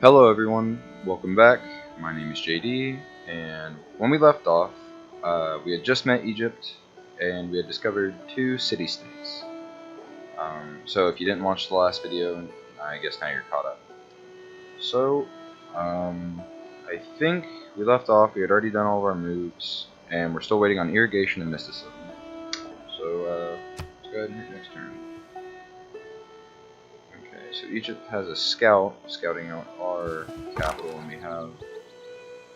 Hello everyone, welcome back. My name is JayDee, and when we left off, we had just met Egypt, and we had discovered two city-states. So if you didn't watch the last video, I guess now you're caught up. So, I think we left off, we had already done all of our moves, and we're still waiting on irrigation and mysticism. So, let's go ahead and hit next turn. Okay, so Egypt has a scout scouting out our capital, and we have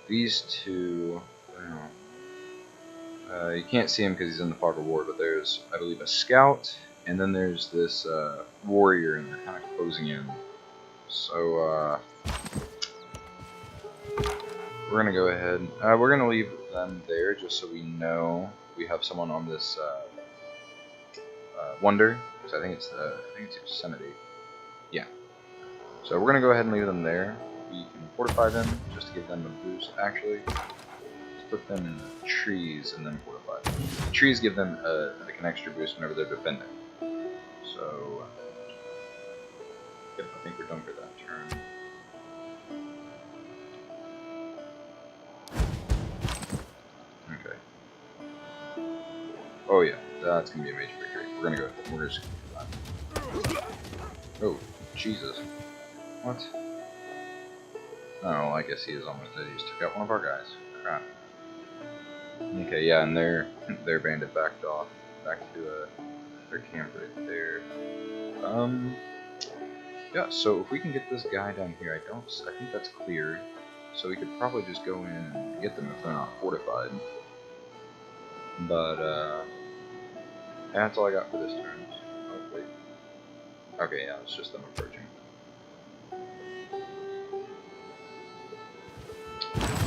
these two. I don't know. You can't see him because he's in the fog of war, but there's, I believe, a scout, and then there's this warrior, and they're kind of closing in. So we're gonna go ahead. We're gonna leave them there just so we know we have someone on this wonder. So I think it's Yosemite. Yeah. So we're gonna go ahead and leave them there. We can fortify them just to give them a boost. Actually, let's put them in the trees and then fortify them. The trees give them like an extra boost whenever they're defending. So, yep, I think we're done for that turn. Okay. Oh yeah, that's gonna be a major victory. We're gonna go. We're just gonna do that. Oh, Jesus. What? Oh, I guess he is almost dead. He just took out one of our guys. Crap. Okay, yeah, and their bandit backed off, back to their camp right there. Yeah. So if we can get this guy down here, I think that's clear. So we could probably just go in and get them if they're not fortified. But that's all I got for this turn. Oh wait. Okay, yeah, it's just them approaching.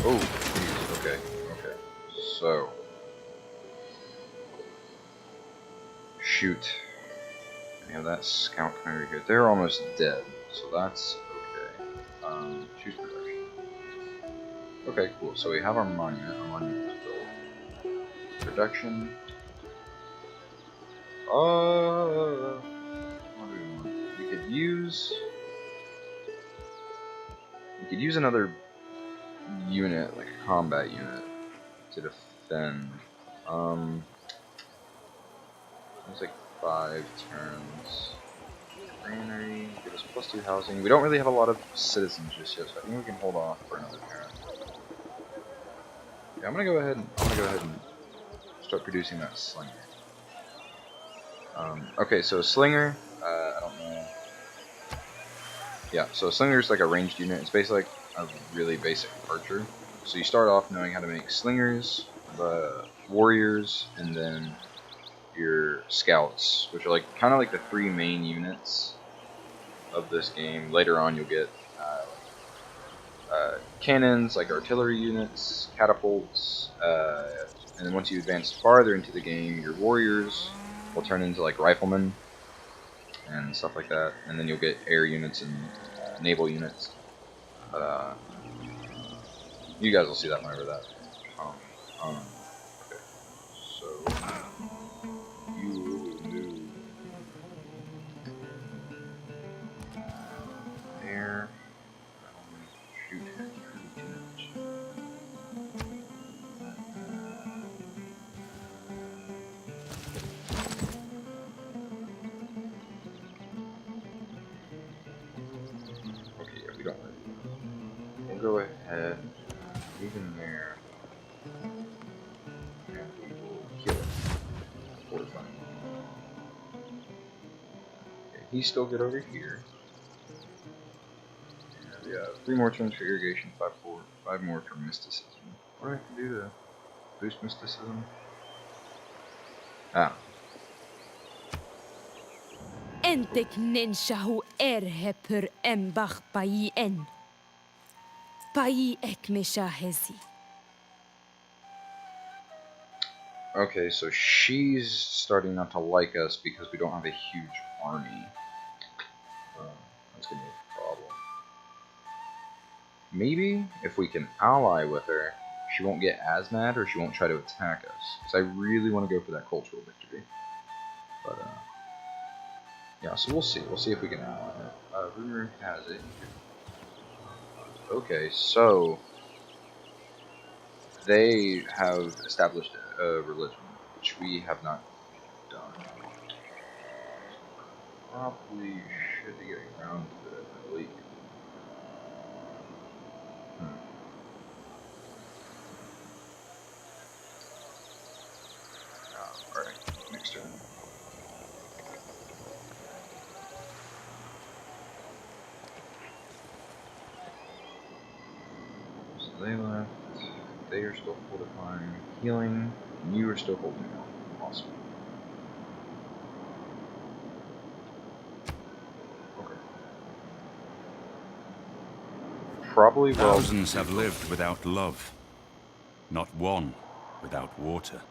Oh, geez, okay, okay. So, shoot. We have that scout coming over here. They're almost dead, so that's okay. Choose production. Okay, cool. So we have our monument. Our monument is built. Production. What do we want? We could use another unit, like a combat unit, to defend. It's like 5 turns. Granary, give us +2 housing. We don't really have a lot of citizens just yet, so I think we can hold off for another turn. Yeah, I'm gonna go ahead and start producing that slinger. Okay, so a slinger, I don't know. Yeah, so a slinger is like a ranged unit. It's basically like a really basic archer. So you start off knowing how to make slingers, the warriors, and then your scouts, which are like kind of like the 3 main units of this game. Later on, you'll get cannons, like artillery units, catapults, and then once you advance farther into the game, your warriors will turn into like riflemen and stuff like that, and then you'll get air units and naval units. But you guys will see that whenever that comes. Okay, so you will move there. Shoot. Okay, yeah, we don't want to. We'll go ahead, move in there, and we will kill it. Fortify. Okay, he's still good over here. And yeah, 3 more turns for irrigation, 5 more for mysticism. What do I have to do to boost mysticism? Ah. Entek ninshahu erhe per embach pai en. Pai ekmisha hezi. Okay, so she's starting not to like us because we don't have a huge army. That's gonna be a problem. Maybe if we can ally with her, she won't get as mad, or she won't try to attack us. Because I really want to go for that cultural victory. But yeah, so we'll see. We'll see if we can ally her. Rumor has it. Okay, so they have established a religion, which we have not done. Probably should be getting around to it, I believe. Alright, next turn. So they left. They are still fortifying, healing, and you are still holding out. Awesome. Okay. Probably Thousands have lived without love. Not one without water.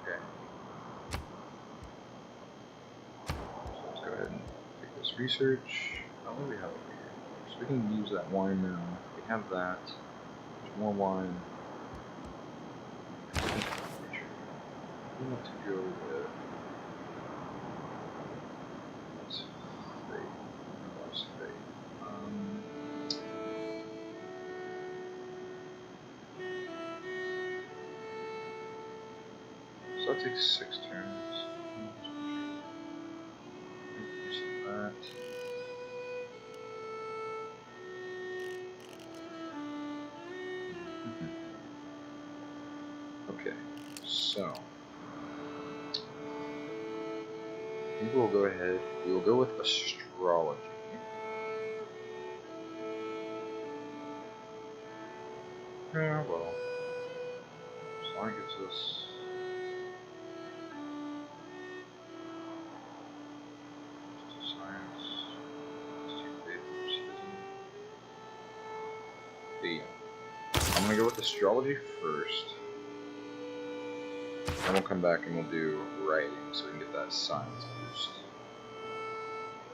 Okay. So let's go ahead and take this research. What do we have over here? So we can use that wine now. We have that. There's more wine. We want to go with so that takes 6 turns. That. Okay, so we will go ahead. We will go with astrology. Yeah, well, as long as it gives us science, yeah. I'm gonna go with astrology first. Then we'll come back and we'll do writing so we can get that science boost.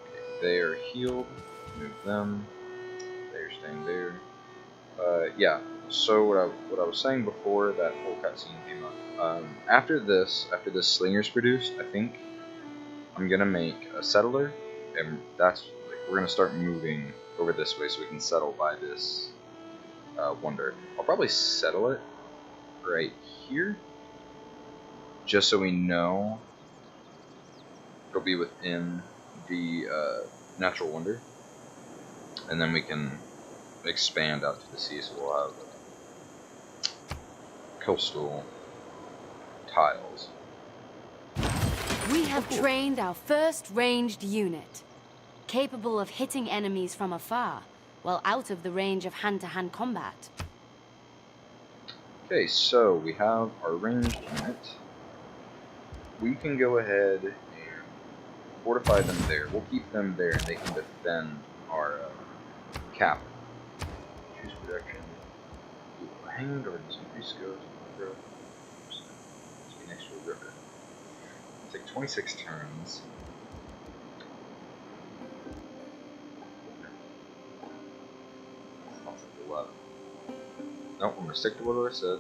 Okay, they are healed. Move them. They're staying there. Yeah. So what I was saying before that whole cutscene came up. After this slinger's produced, I think I'm gonna make a settler, and that's like, we're gonna start moving over this way so we can settle by this wonder. I'll probably settle it right here, just so we know it'll be within the natural wonder, and then we can expand out to the sea, so we'll have coastal tiles. We have trained our first ranged unit, capable of hitting enemies from afar, while out of the range of hand-to-hand combat. Okay, so we have our ranged unit. We can go ahead and fortify them there. We'll keep them there, and they can defend our capital. Choose protection. Hanged or increase goes. Let's be next to a river. It'll take 26 turns. I'll take 11. Nope, I'm gonna stick to what I said.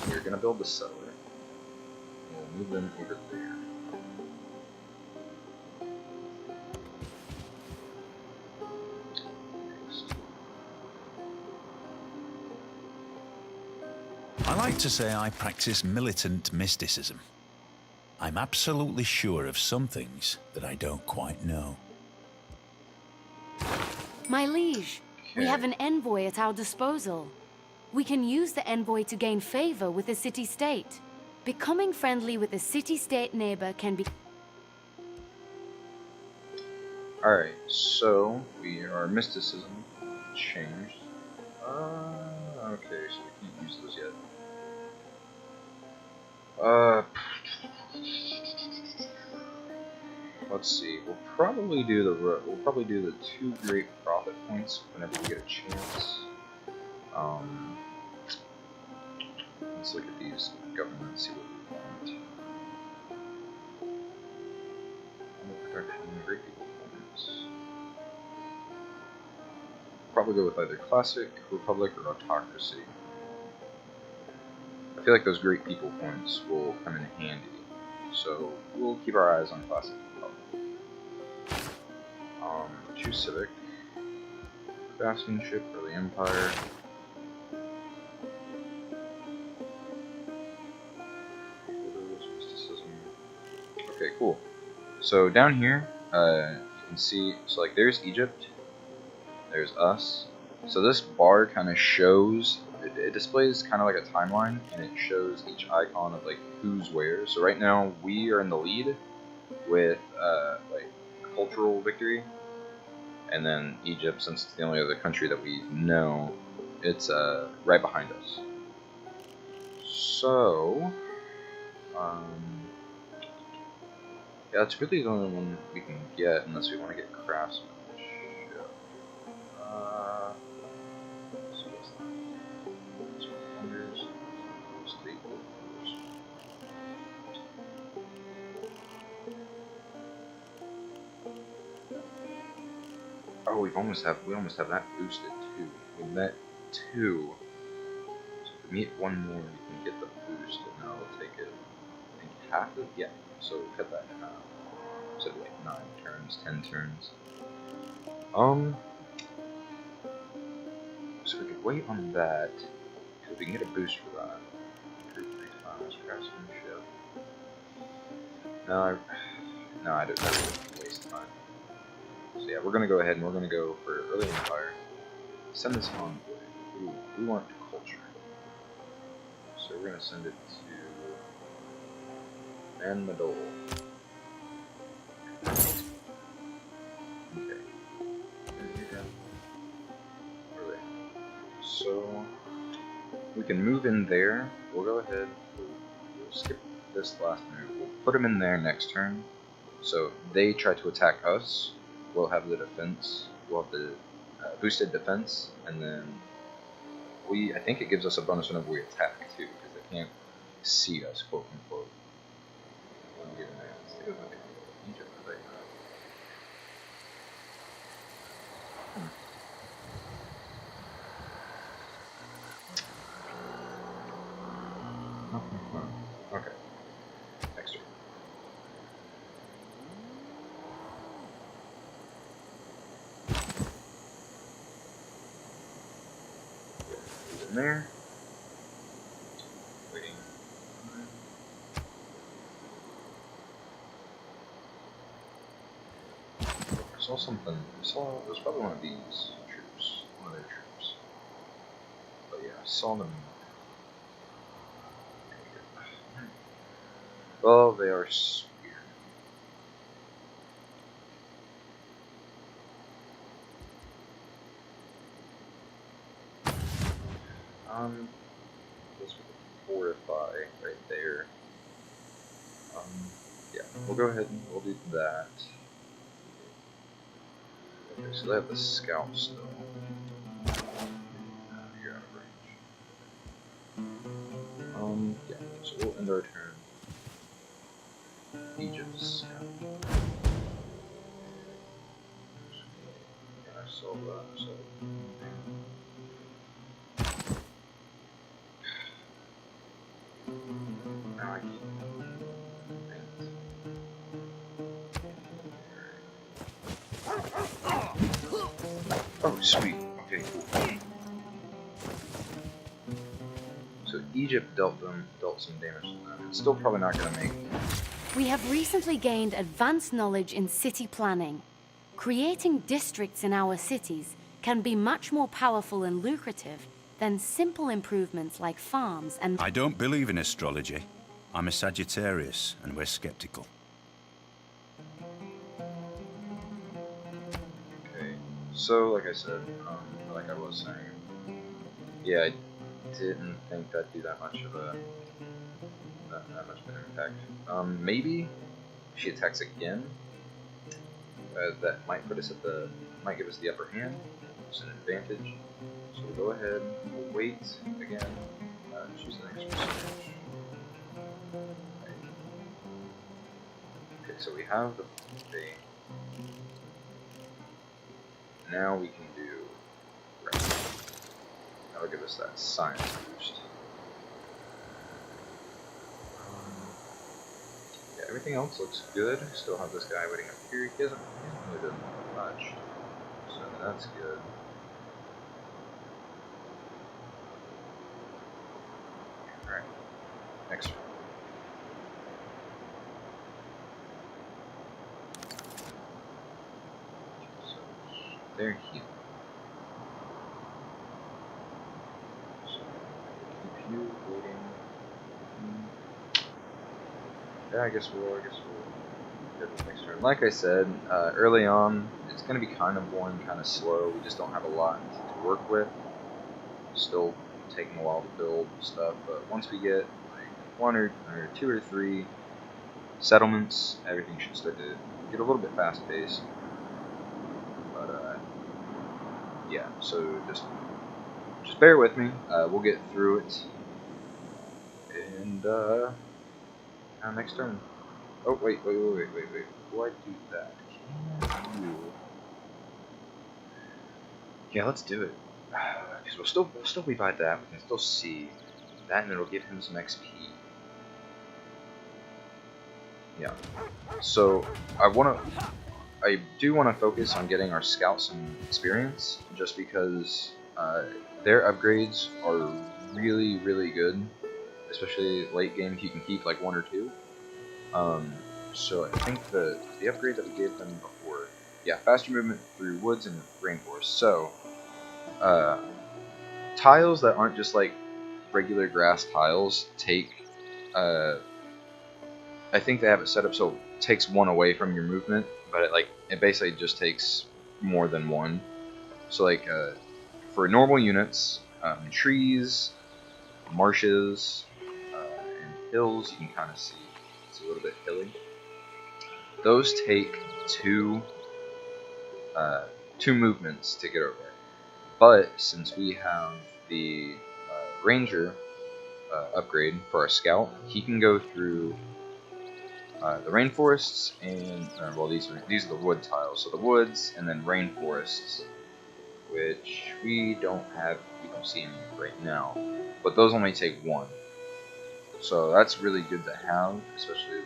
We're gonna build the settler. We'll move them over there. I like to say I practice militant mysticism. I'm absolutely sure of some things that I don't quite know. My liege, we have an envoy at our disposal. We can use the envoy to gain favor with the city-state. Becoming friendly with a city-state neighbor can be... Alright, so our mysticism changed. Okay, so we can't use those yet. Let's see. We'll probably do the 2 great profit points whenever we get a chance. Let's look at these governments, see what we want. Protection, great people points. Probably go with either classic, republic, or autocracy. I feel like those great people points will come in handy, so we'll keep our eyes on classic republic. Choose civic. Craftsmanship, early empire. Mysticism. Okay, cool. So down here, you can see, so like there's Egypt, there's us. So this bar kind of shows, it displays kind of like a timeline, and it shows each icon of like who's where. So right now we are in the lead with like cultural victory, and then Egypt, since it's the only other country that we know, it's right behind us. So, yeah, that's really the only one we can get unless we want to get craftsmanship. So what's that? So wonders, staples. Oh, we almost have that boosted too. We met 2. So if we meet 1 more, we can get the boost, and now we'll take it. I think half of, yeah. So we'll cut that in half. So like 9 turns, 10 turns. So we could wait on that, because we can get a boost for that. Improve 3 times, craftsmanship. No, I don't waste time. So yeah, we're gonna go ahead and we're gonna go for early empire. Send this envoy. Ooh, we want culture. So we're gonna send it to Man Madol. Okay. Early. So we can move in there. We'll go ahead. We'll skip this last move. We'll put them in there next turn. So they try to attack us. We'll have the defense. We'll have the boosted defense, and then I think it gives us a bonus whenever we attack too, because they can't see us, quote unquote. Egypt, Okay. Next turn. In there. Waiting. I saw something. It was probably one of these troops. One of their troops. But yeah, I saw them. Well, they are spear. This would fortify right there. Yeah, we'll go ahead and we'll do that. Okay, so they have the scout still. You're out of range. Yeah, so we'll end our turn. Egypt's scout. Yeah, I saw that, so. Now I can. Oh, sweet. Okay, cool. So Egypt dealt some damage to them. It's still probably not going to make. We have recently gained advanced knowledge in city planning. Creating districts in our cities can be much more powerful and lucrative than simple improvements like farms and... I don't believe in astrology. I'm a Sagittarius, and we're skeptical. Okay, so like I said, like I was saying, yeah, I didn't think that'd do that much of a that much of an impact. Maybe if she attacks again, that might put us might give us the upper hand. It's an advantage. So we'll go ahead. We'll wait again. Choose the next percentage. Okay, so we have the thing. Now we can do. Right. That'll give us that science boost. Yeah, everything else looks good. Still have this guy waiting up here. He hasn't really done much, so that's good. Alright, next turn. So, they're healing. So, keep you waiting. Yeah, I guess we'll get the next turn. Like I said, early on, it's going to be kind of boring, kind of slow. We just don't have a lot to work with. Still taking a while to build stuff, but once we get like one or two or three settlements, everything should start to get a little bit fast-paced. But yeah, so just bear with me. We'll get through it, and next turn. Oh wait. Before I do that, can you? Yeah, let's do it. Because we'll still be by that. We can still see that, and it'll give him some XP. Yeah. So I do want to focus on getting our scouts some experience, just because their upgrades are really, really good, especially late game if you can keep like one or two. So I think the upgrade that we gave them before, yeah, faster movement through woods and rainforest. So tiles that aren't just like regular grass tiles take, I think they have it set up so it takes one away from your movement, but it basically just takes more than one. So like for normal units, trees, marshes, and hills, you can kind of see it's a little bit hilly. Those take two movements to get over. But since we have the ranger upgrade for our scout, he can go through the rainforests and well, these are the wood tiles. So the woods and then rainforests, which we don't see any right now. But those only take one. So that's really good to have, especially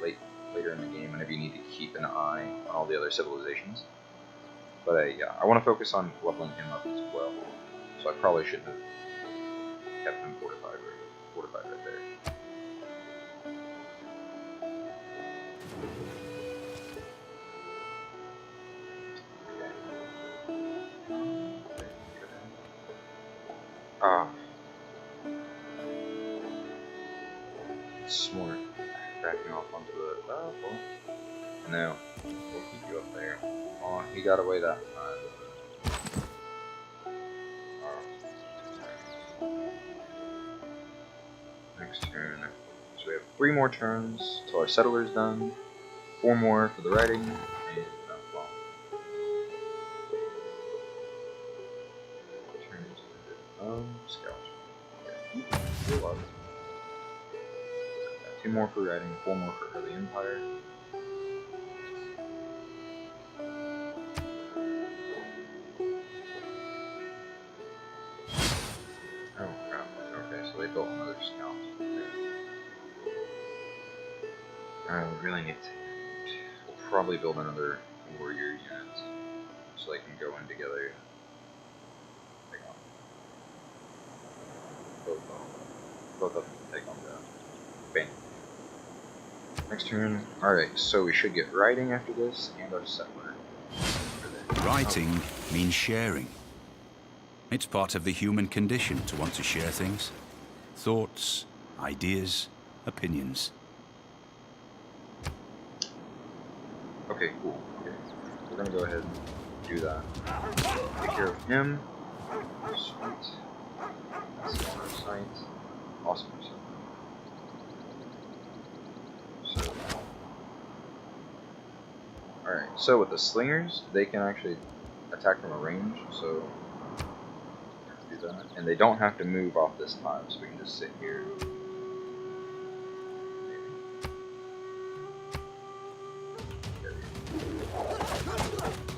later in the game whenever you need to keep an eye on all the other civilizations. But yeah, I want to focus on leveling him up as well. So I probably shouldn't have kept him fortified right there. Ah, smart. Backing off onto the. Oh, well. No, we'll keep you up there. Oh, he got away that time. Next turn. So we have 3 more turns till our settler's done. 4 more for the writing, and well, turns ended. Scout. Yeah, 2 more for writing, 4 more for early empire. Oh crap. Okay, so they built another scout. We really need to. We'll probably build another warrior unit so they can go in together. Take on both of them can take on the band. Next turn. Alright, so we should get writing after this and our settler. Writing means sharing. It's part of the human condition to want to share things. Thoughts, ideas, opinions. Okay, cool. Okay. We're gonna go ahead and do that. Take care of him. Sweet. That's on our site. Awesome. So, alright, so with the slingers, they can actually attack from a range, so do that. And they don't have to move off this tile, so we can just sit here.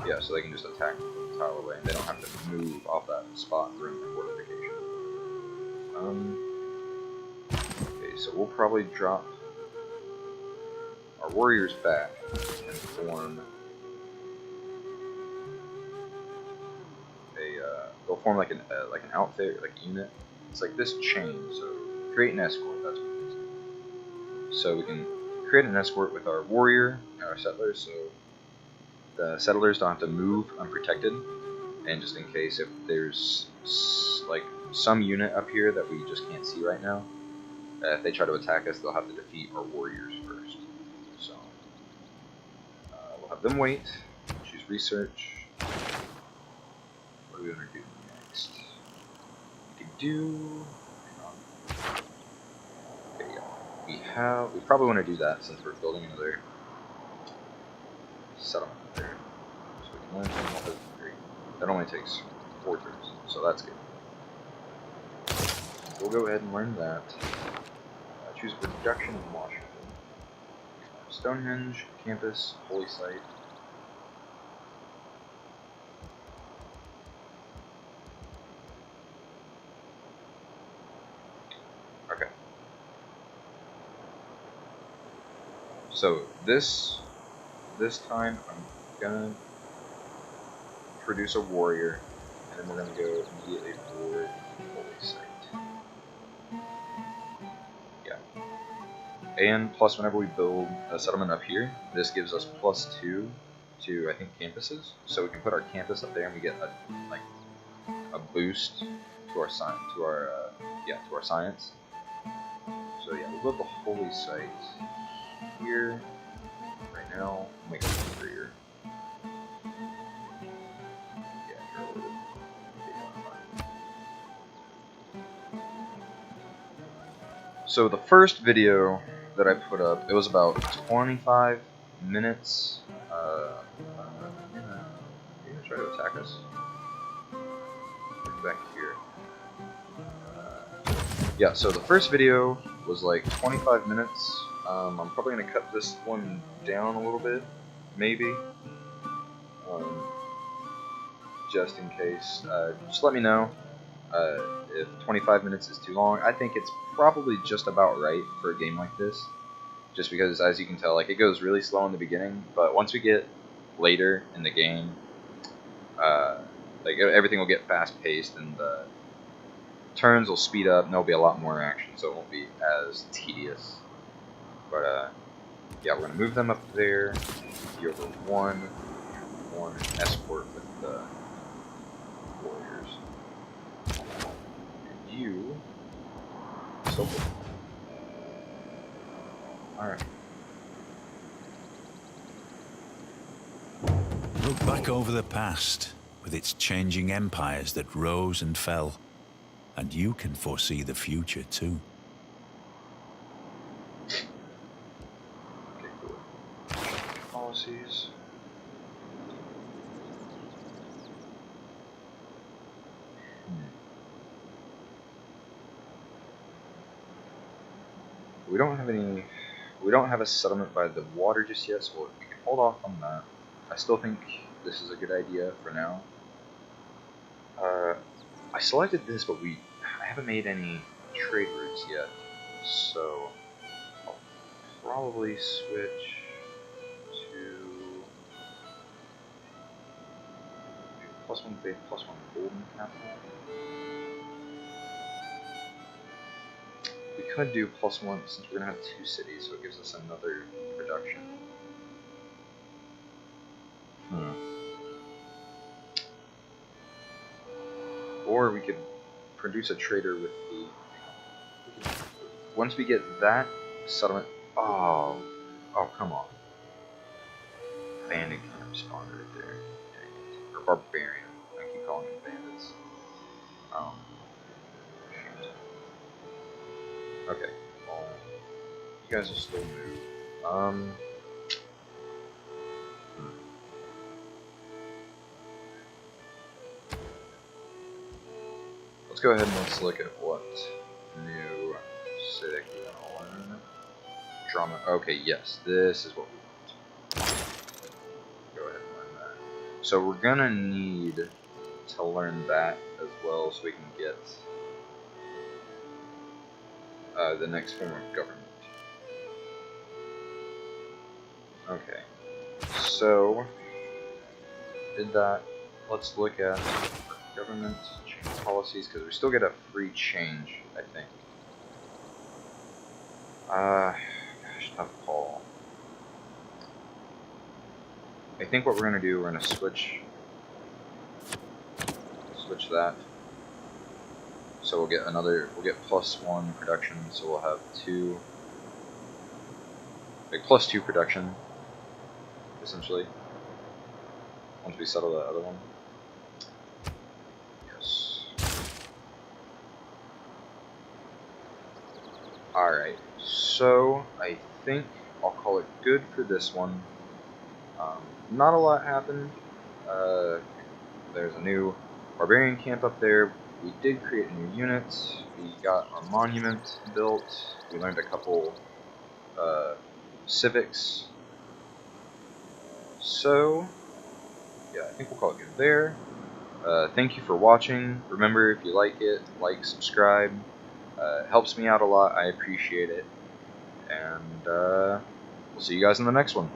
Yeah, so they can just attack the tile away, and they don't have to move off that spot during the fortification. Okay, so we'll probably drop our warriors back and form they'll form like an outfit, like a unit. It's like this chain, so create an escort. That's what it is. So we can create an escort with our warrior and our settlers, so the settlers don't have to move unprotected. And just in case if there's like some unit up here that we just can't see right now, if they try to attack us, they'll have to defeat our warriors first. So we'll have them wait. Choose research. What are we gonna do next? We could do. Okay, yeah. We probably want to do that since we're building another settlement there. So we can learn from all those three. That only takes 4 turns, so that's good. We'll go ahead and learn that. Choose production in Washington. Stonehenge, campus, holy site. Okay. So this time I'm gonna produce a warrior, and then we're gonna go immediately for the holy site. And plus, whenever we build a settlement up here, this gives us +2 to, I think, campuses. So we can put our campus up there, and we get a boost to our science. To our science. So yeah, we'll build the holy site here right now. Make it here. So the first video that I put up, it was about 25 minutes. You're gonna try to attack us. Back here. Yeah, so the first video was like 25 minutes. I'm probably gonna cut this one down a little bit, maybe. Just in case. Just let me know if 25 minutes is too long. I think it's probably just about right for a game like this. Just because, as you can tell, like, it goes really slow in the beginning, but once we get later in the game, like, everything will get fast-paced, and the turns will speed up, and there'll be a lot more action, so it won't be as tedious. But, yeah, we're going to move them up there, here over one escort with the warriors. And you... So cool. Alright. Look back over the past, with its changing empires that rose and fell, and you can foresee the future too. Okay, cool. Policies. We don't have a settlement by the water just yet, so we can hold off on that. I still think this is a good idea for now. I selected this, but I haven't made any trade routes yet, so I'll probably switch to +1 faith, +1 golden capital. We could do +1 since we're gonna have 2 cities, so it gives us another production. Or we could produce a trader with the... Once we get that settlement... Oh, come on. Bandit camp spawned right there. Dang it. Or barbarian. I keep calling them bandits. Shoot. Okay. Well, you guys will still move. Let's go ahead and let's look at what new civic we want to learn. Drama. Okay, yes, this is what we want. Go ahead and learn that. So we're gonna need to learn that as well, so we can get the next form of government. Okay. So did that. Let's look at government change policies, because we still get a free change, I think. Gosh, tough call. I think what we're gonna do, we're gonna switch that. So we'll get +1 production, so we'll have +2 production, essentially, once we settle that other one. Yes. Alright, so I think I'll call it good for this one. Not a lot happened. There's a new barbarian camp up there. We did create a new unit. We got our monument built. We learned a couple civics. So, yeah, I think we'll call it good there. Thank you for watching. Remember, if you like it, subscribe. It helps me out a lot. I appreciate it. And we'll see you guys in the next one.